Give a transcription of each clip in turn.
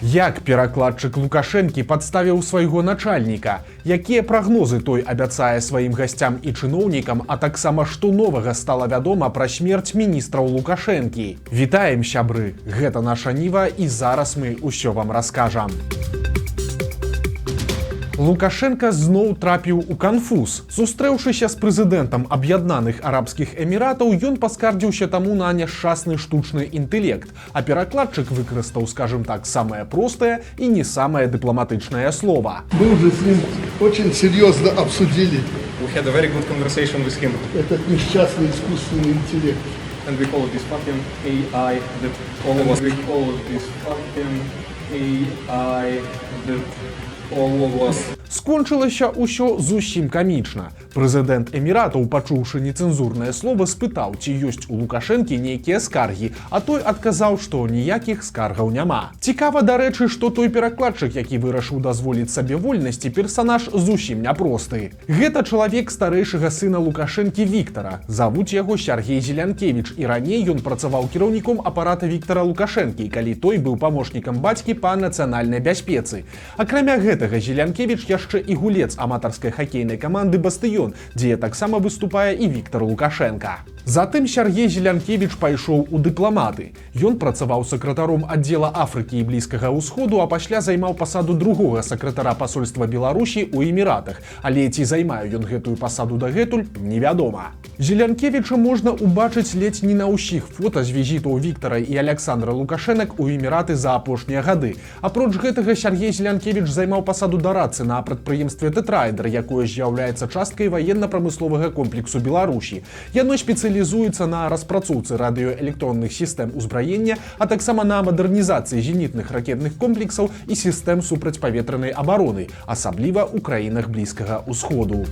Як перакладчык Лукашэнкі падставіў свайго начальніка? Якія прагнозы той абяцае сваім гасцям і чыноўнікам, а таксама што новага стала вядома пра смерць міністраў Лукашэнкі? Вітаем, сябры! Гэта наша Ніва і зараз мы ўсё вам раскажам. Лукашенка зноў трапіў у канфуз. Сустрэўшыся з прэзідэнтам Аб'яднаных Арабскіх Эміратаў, ён паскардзіўся таму на няшчасны штучны інтэлект, а перакладчык выкарыстаў, скажем так, самае простае і не самае дыпламатычнае слова. Мы уже с ним очень серьезно обсудили We had a very good conversation with him, этот несчастный искусственный интеллект. and we call this fucking AI that all of us. We call this fucking AI that all of us. Скончылася ўсё зусім камічна. Прэзідэнт Эміратаў, пачуўшы нецэнзурнае слова, спытаў, ці ёсць у Лукашэнкі нейкія скаргі, а той адказаў, што ніякіх скаргаў няма. Цікава, дарэчы, што той перакладчык, які вырашыў дазволіць сабе вольнасці, персанаж зусім няпросты. Гэта чалавек старэйшага сына Лукашэнкі Віктара. Завуць яго Сяргей Зелянкевіч, і раней ён працаваў кіраўніком апарата Віктара Лукашэнкі, калі той быў памочнікам бацькі па нацыянальнай бяспецы. Акрамя гэтага, Зелянкевіч яшчэ і гулец аматарскай хакейнай каманды «Бастыён», дзе таксама выступае і Віктар Лукашенка. Затым Сяргей Зелянкевіч пайшоў у дыпламаты. Ён працаваў сакратаром аддзела Афрыкі і Блізкага ўсходу, а пасля займаў пасаду другога сакратара пасольства Беларусі ў Эміратах. Але ці займае ён гэтую пасаду дагэтуль, невядома. Зелянкевіча можна ўбачыць ледзь не на ўсіх фота з візітаў Віктара і Аляксандра Лукашэнак у Эміраты за апошнія гады. Апроч гэтага, Сяргей Зелянкевіч займаў пасаду дарадцы на прадпрыемстве «Тетрайдер», якое з'яўляецца часткай ваенна-прамысловага комплексу Беларусі. Яно спецыялізуецца на распрацоўцы радыёэлектронных сістэм узбраення, а таксама на мадэрнізацыі зенітных ракетных комплексаў і сістэм супрацьпаветранай абароны, асабліва ў краінах Блізкага ўсходу.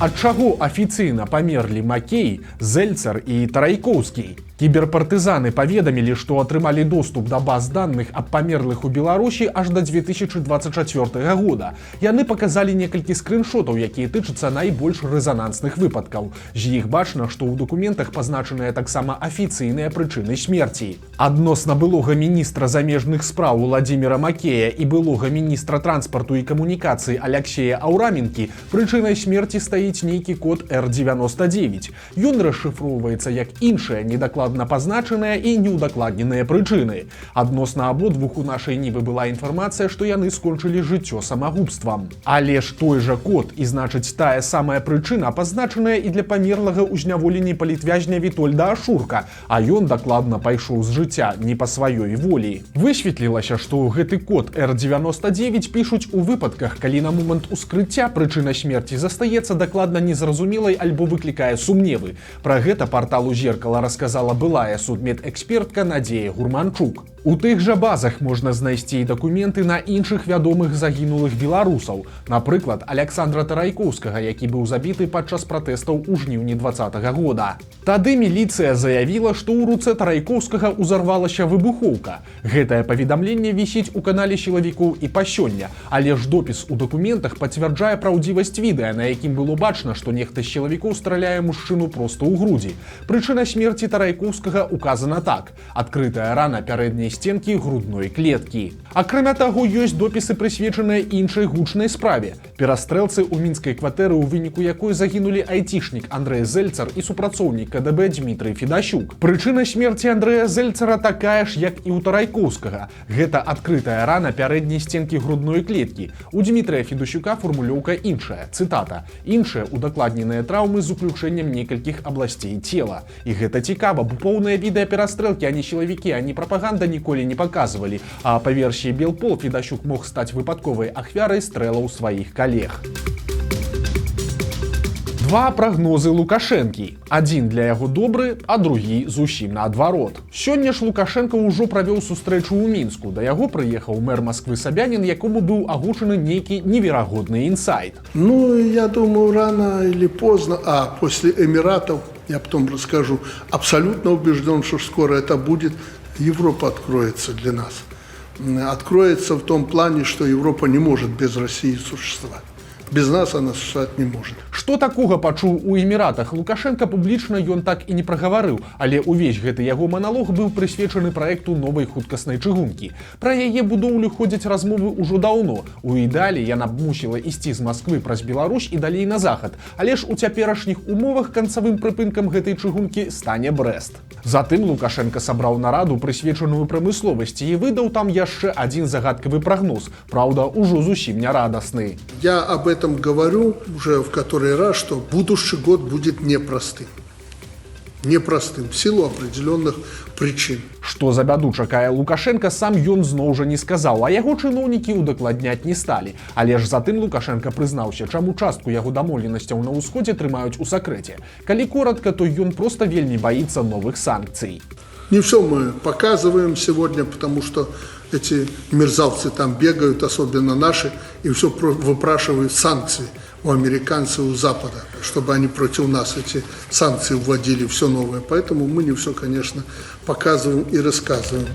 Ад чаго афіцыйна памерлі Макей, Зельцер і Тарайкоўскі? Кіберпартызаны паведамілі, што атрымалі доступ да баз даных аб памерлых у Беларусі аж да 2024 года. Яны паказалі некалькі скрыншотаў, якія тычацца найбольш рэзанансных выпадкаў. З іх бачна, што ў дакументах пазначаныя таксама афіцыйныя прычыны смерці. Адносна былога міністра замежных спраў Уладзіміра Макея і былога міністра транспарту і камунікацыі Аляксея Аўраменкі прычынай смерці стаіць нейкі код R99. Ён расшыфроўваецца як іншыя недакладныя пазначаныя і неўдакладненыя прычыны. Адносна абодвух у нашай Нівы была інфармацыя, што яны скончылі жыццё самагубствам. Але ж той жа код, і значыць тая самая прычына, пазначаная і для памерлага ў зняволенні палітвязня Вітольда Ашурка, а ён дакладна пайшоў з жыцця не па сваёй волі. Высветлілася, што гэты код R99 пішуць у выпадках, калі на момант ускрыцця прычына смерці застаецца дакладна незразумелай альбо выклікае сумневы. Пра гэта парталу «Зеркала» расказала былая судмедэкспертка Надзея Гурманчук. У тых жа базах можна знайсці і дакументы на іншых вядомых загінулых беларусаў. Напрыклад, Аляксандра Тарайкоўскага, які быў забіты падчас пратэстаў у жніўні 2020 года. Тады міліцыя заявіла, што ў руцэ Тарайкоўскага ўзарвалася выбухоўка. Гэтае паведамленне вісіць у канале сілавікоў і па сёння, але ж допіс у дакументах пацвярджае праўдзівасць відэа, на якім было бачна, што нехта з сілавікоў страляе мужчыну проста ў грудзі. Прычына смерці Тарайкоўскага указана так: адкрытая рана пярэдняй сценкі грудной клеткі. Акрамя таго, ёсць допісы, прысвечаныя іншай гучнай справе. Перастрэлцы ў мінскай кватэры, у выніку якой загінулі айцішнік Андрэй Зельцер і супрацоўнік КДБ Дмітрый Федасюк. Прычына смерці Андрэя Зельцера такая ж, як і ў Тарайкоўскага. Гэта адкрытая рана пярэдняй сценкі грудной клеткі. У Дмітрыя Федасюка фармулёўка іншая. Цытата: «Іншыя удакладненыя траўмы з уключэннем некалькіх абласцей цела». І гэта цікава, бо поўныя відэа перастрэлкі ані сілавікі, ані прапаганда ніколі не паказвалі, а па версіі Белпол Федасюк мог стаць выпадковай ахвярай стрэлаў сваіх калег. Два прагнозы Лукашэнкі. Адзін для яго добры, а другі зусім наадварот. Сёння ж Лукашенко ўжо правёў сустрэчу ў Мінску. Да яго прыехаў мэр Масквы Сабянін, якому быў агучаны нейкі неверагодны інсайт. Ну, я думаю, рано или поздно, после Эмиратов, я потом расскажу, абсолютно убежден, что скоро это будет, Европа откроется для нас. Откроется в том плане, что Европа не может без России существовать. Без нас она существовать не может. Што такога пачуў у эміратах Лукашенко публічна ён так і не прагаварыў, але ўвесь гэты яго маналог быў прысвечаны праекту новай хуткаснай чыгункі. Пра яе будоўлю ходзяць размовы ўжо даўно. У ідэале яна б мусіла ісці з Масквы праз Беларусь і далей на захад, але ж у цяперашніх умовах канцавым прыпынкам гэтай чыгункі стане Брэст. Затым Лукашенко сабраў нараду, прысвечаную прамысловасці, і выдаў там яшчэ адзін загадкавы прагноз, праўда, ужо зусім не радасны. Я об этом говорю уже в который раз, что будущий год будет непростым. Непростым в силу определенных причин. Што за бяду чакае Лукашенко, сам ён зноў жа не сказаў, а яго чыноўнікі ўдакладняць не сталі. Але ж затым Лукашенко прызнаўся, чаму частку яго дамоўленасцяў на ўсходзе трымаюць у сакрэце. Калі коратка, то ён проста вельмі баіцца новых санкцый. Не все мы показываем сегодня, потому что эти мерзавцы там бегают, особенно наши, и все выпрашивают санкции у американцев, у Запада, чтобы они против нас эти санкции вводили, все новое. Поэтому мы не все, конечно, показываем и рассказываем.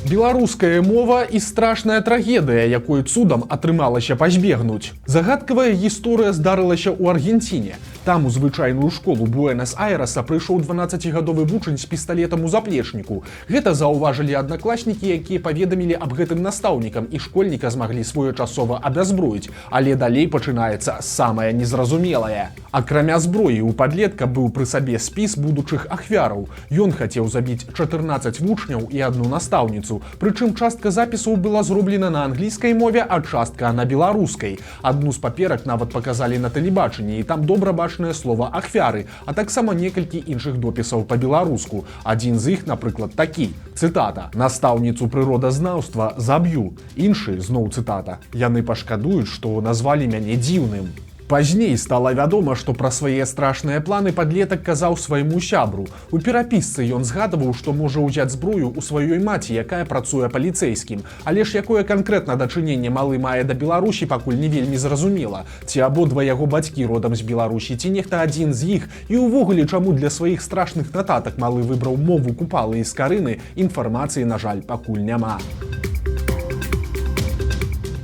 Беларуская мова і страшная трагедыя, якой цудам атрымалася пазбегнуць. Загадкавая гісторыя здарылася ў Аргенціне. Там у звычайную школу Буэнас-Айреса прыйшоў 12-гадовы вучань з пісталетам у заплечніку. Гэта заўважылі аднакласнікі, якія паведамілі аб гэтым настаўнікам, і школьніка змаглі своечасова абязброіць. Але далей пачынаецца самае незразумелае. Акрамя зброі, у падлетка быў пры сабе спіс будучых ахвяраў. Ён хацеў забіць 14 вучняў і адну настаўніцу. Прычым частка запісаў была зроблена на англійскай мове, а частка на беларускай. Адну з паперак нават паказалі на тэлебачанні, і там добра бачнае слова ахвяры, а таксама некалькі іншых допісаў па-беларуску. Адзін з іх, напрыклад, такі, цытата: «Настаўніцу прыродазнаўства заб'ю». Іншы, зноў цытата: «Яны пашкадуюць, што назвалі мяне дзіўным». Пазней стала вядома, што пра свае страшныя планы падлетак казаў свайму сябру. У перапісцы ён згадаваў, што можа ўзяць зброю ў сваёй маці, якая працуе паліцэйскім. Але ж якое канкрэтна дачыненне малы мае да Беларусі, пакуль не вельмі зразумела. Ці абодва яго бацькі родам з Беларусі, ці нехта адзін з іх, і ўвогуле чаму для сваіх страшных нататак малы выбраў мову Купалы і Скарыны, інфармацыі, на жаль, пакуль няма.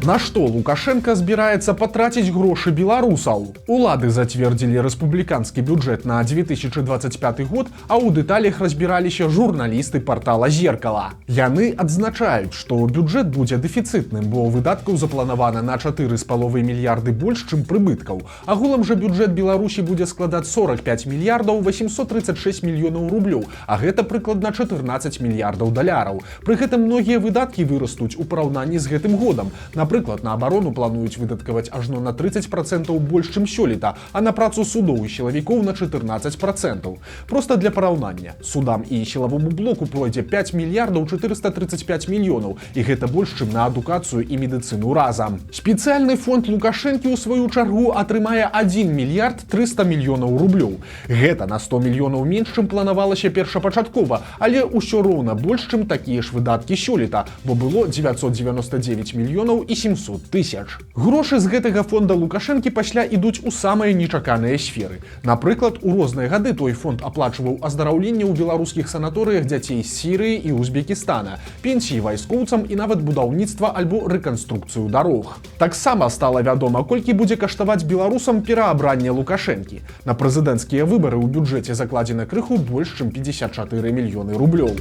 На што Лукашенко збіраецца патраціць грошы беларусаў? Улады зацвердзілі рэспубліканскі бюджэт на 2025 год, а ў дэталях разбіраліся журналісты партала «Зеркала». Яны адзначаюць, што бюджэт будзе дэфіцытным, бо выдаткаў запланавана на 4,5 мільярды больш, чым прыбыткаў. Агулам жа бюджэт Беларусі будзе складаць 45 мільярдаў 836 мільёнаў рублёў, а гэта прыкладна 14 мільярдаў даляраў. Пры гэтым многія выдаткі вырастуць у параўнанні з гэтым годам. Напрыклад, на абарону плануюць выдаткаваць ажно на 30% больш, чым сёлета, а на працу судоў і сілавікоў на 14%. Проста для параўнання. Судам і сілавому блоку пройдзе 5 мільярдаў 435 мільёнаў, і гэта больш, чым на адукацыю і медыцыну разам. Спецыяльны фонд Лукашэнкі, у сваю чаргу, атрымае 1 мільярд 300 мільёнаў рублёў. Гэта на 100 мільёнаў менш, чым планавалася першапачаткова, але ўсё роўна больш, чым такія ж выдаткі сёлета, бо было 999 мільёнаў і 700 тысяч. Грошы з гэтага фонда Лукашэнкі пасля ідуць у самыя нечаканыя сферы. Напрыклад, у розныя гады той фонд аплачваў аздараўленне ў беларускіх санаторыях дзяцей з Сірыі і Узбекістана, пенсіі вайскоўцам і нават будаўніцтва альбо рэканструкцыю дарог. Таксама стала вядома, колькі будзе каштаваць беларусам пераабранне Лукашэнкі. На прэзідэнцкія выбары ў бюджэце закладзена крыху больш, чым 54 мільёны рублёў.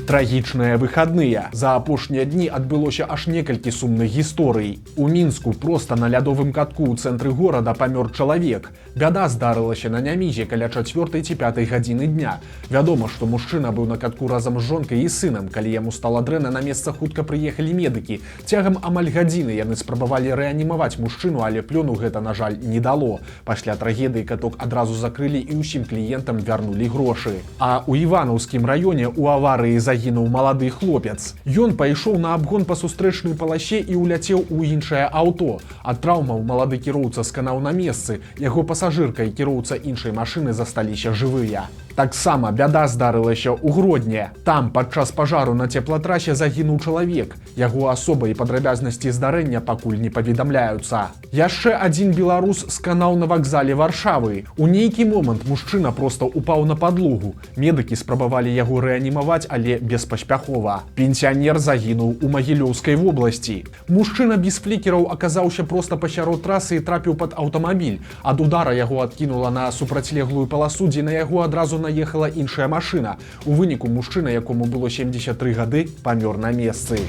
Трагічныя выхадныя. За апошнія дні адбылося аж некалькі сумных гісторый. У Мінску проста на лядовым катку ў цэнтры горада памёр чалавек. Бяда здарылася на Нямізе каля 4 ці 5 гадзіны дня. Вядома, што мужчына быў на катку разам з жонкай і сынам. Калі яму стала дрэнна, на месца хутка прыехалі медыкі. Цягам амаль гадзіны яны спрабавалі рэанімаваць мужчыну, але плёну гэта, на жаль, не дало. Пасля трагедыі каток адразу закрылі і ўсім кліентам вярнулі грошы. А ў Іванаўскім раёне ў аварыі загінуў малады хлопец. Ён пайшоў на абгон па сустрэчнай паласе і ўляцеў у іншае аўто. Ад траўмаў малады кіроўца сканаў на месцы. Яго пасажырка і кіроўца іншай машыны засталіся жывыя. Таксама бяда здарылася ў Гродні. Там падчас пажару на цеплатрасе загінуў чалавек. Яго асоба і падрабязнасці здарэння пакуль не паведамляюцца. Яшчэ адзін беларус сканаў на вакзале Варшавы. У нейкі момант мужчына проста упаў на падлогу. Медыкі спрабавалі яго рэанімаваць, але беспаспяхова. Пенсіянер загінуў у Магілёўскай вобласці. Мужчына без флікераў аказаўся проста пасярод трасы і трапіў пад аўтамабіль. Ад удара яго адкінула на супрацьлеглую паласу, дзе на яго адразу наехала іншая машына. У выніку мужчына, якому было 73 гады, памёр на месцы.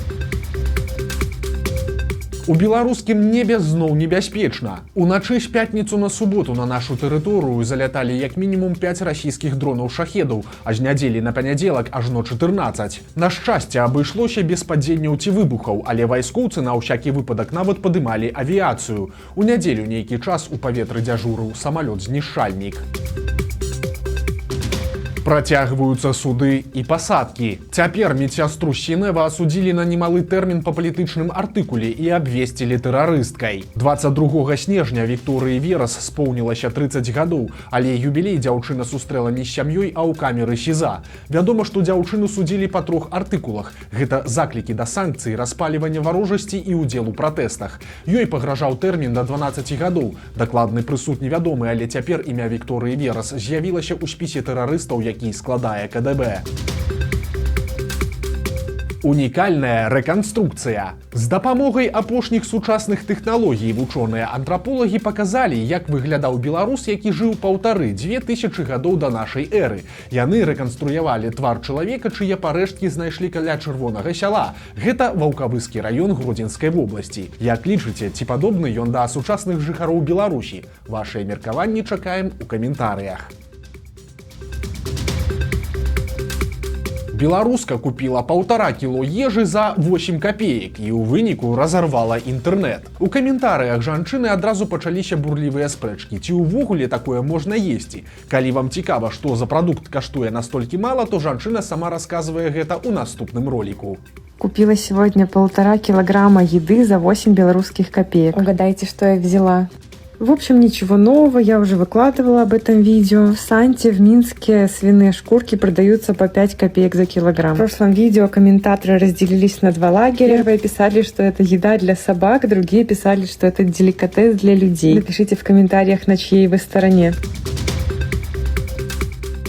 У беларускім небе зноў небяспечна. Уначы з пятніцу на суботу на нашу тэрыторыю заляталі як мінімум 5 расійскіх дронаў-шахедаў, а з нядзелі на панядзелак ажно 14. На шчасце, абышлося без падзенняў ці выбухаў, але вайскоўцы на ўсякі выпадак нават падымалі авіяцыю. У нядзелю нейкі час у паветры дзяжурыў самалёт-знішчальнік. Працягваюцца суды і пасадкі. Цяпер медсястру Сінева асудзілі на немалы тэрмін па палітычным артыкуле і абвесцілі тэрарысткай. 22 снежня Вікторыі Верас споўнілася 30 гадоў, але юбілей дзяўчына сустрэла не з сям'ёй, а ў камеры СІЗА. Вядома, што дзяўчыну судзілі па 3 артыкулах. Гэта заклікі да санкцый, распалівання варожасці і ўдзел у пратэстах. Ёй пагражаў тэрмін да 12 гадоў. Дакладны прысуд невядомы, але цяпер імя Вікторыі Верас з'явілася ў спісе тэрарыстаў, які складае КДБ. Унікальная рэканструкцыя. З дапамогай апошніх сучасных тэхналогій вучоныя антраполагі паказалі, як выглядаў беларус, які жыў 1500-2000 гадоў да нашай эры. Яны рэканструявалі твар чалавека, чые парэшткі знайшлі каля Чырвонага сяла. Гэта Ваўкавыскі раён Гродзенскай вобласці. Як лічыце, ці падобны ён да сучасных жыхароў Беларусі? Вашыя меркаванні чакаем у каментарыях. Беларуска купила 1,5 кіло ежы за 8 копеек і ў выніку разарвала інтэрнэт. У каментарыях жанчыны адразу пачаліся бурлівыя спрэчкі, ці ўвогуле такое можна есці. Калі вам цікава, што за прадукт каштуе настолькі мала, то жанчына сама расказвае гэта ў наступным ролику. Купила сегодня 1,5 килограмма еды за 8 белорусских копеек. Угадайте, что я взяла? В общем, ничего нового, я уже выкладывала об этом видео. В Санте, в Минске свиные шкурки продаются по 5 копеек за килограмм. В прошлом видео комментаторы разделились на 2 лагеря. Первые писали, что это еда для собак, другие писали, что это деликатес для людей. Напишите в комментариях, на чьей вы стороне.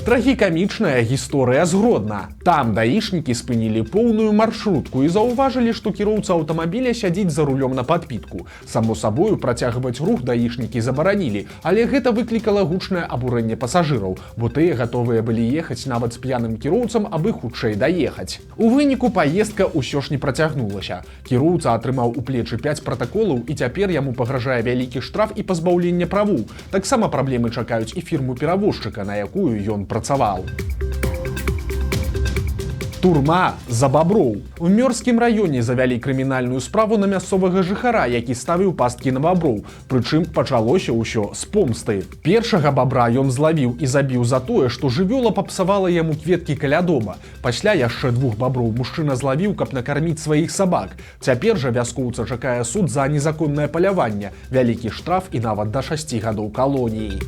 Трагікамічная гісторыя з Гродна. Там даішнікі спынілі поўную маршрутку і заўважылі, што кіроўца аўтамабіля сядзіць за рулём на падпітку. Само сабою, працягваць рух даішнікі забаранілі, але гэта выклікала гучнае абурэнне пасажыраў, бо тыя гатовыя былі ехаць нават з п'яным кіроўцам, абы хутчэй даехаць. У выніку паездка ўсё ж не працягнулася. Кіроўца атрымаў у плечы 5 пратаколаў і цяпер яму пагражае вялікі штраф і пазбаўленне правоў. Таксама праблемы чакаюць і фірму-перавозчыка, на якую ён працаваў. Турма за баброў. У Мёрскім раёне завялі крымінальную справу на мясцовага жыхара, які ставіў пасткі на баброў. Прычым пачалося ўсё з помсты. Першага бабра ён злавіў і забіў за тое, што жывёла папсавала яму кветкі каля дома. Пасля яшчэ 2 баброў мужчына злавіў, каб накарміць сваіх сабак. Цяпер жа вяскоўца чакае суд за незаконнае паляванне, вялікі штраф і нават да 6 гадоў калоніі.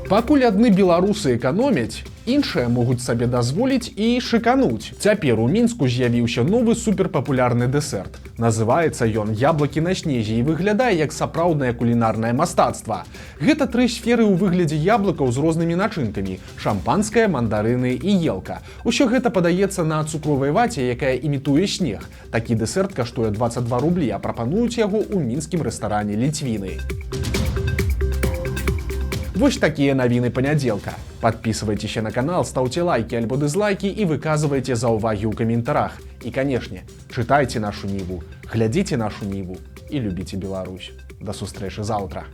Пакуль адны беларусы эканомяць, іншыя могуць сабе дазволіць і шыкануць. Цяпер у Мінску з'явіўся новы суперпапулярны дэсерт. Называецца ён яблыкі на снезе і выглядае як сапраўднае кулінарнае мастацтва. Гэта 3 сферы ў выглядзе яблыкаў з рознымі начынкамі: шампанскае, мандарыны і елка. Усё гэта падаецца на цукровай ваце, якая імітуе снег. Такі дэсерт каштуе 22 рублі, а прапануюць яго ў мінскім рэстаране Ліцвіны. Вось такія навіны панядзелка. Подписывайтеся на канал, ставьте лайки альбо дизлайки и выказывайте заўвагі ў каментарах. И, конечно, читайте нашу Ніву, глядзіце нашу Ніву и любите Беларусь. До сустрэчы заўтра.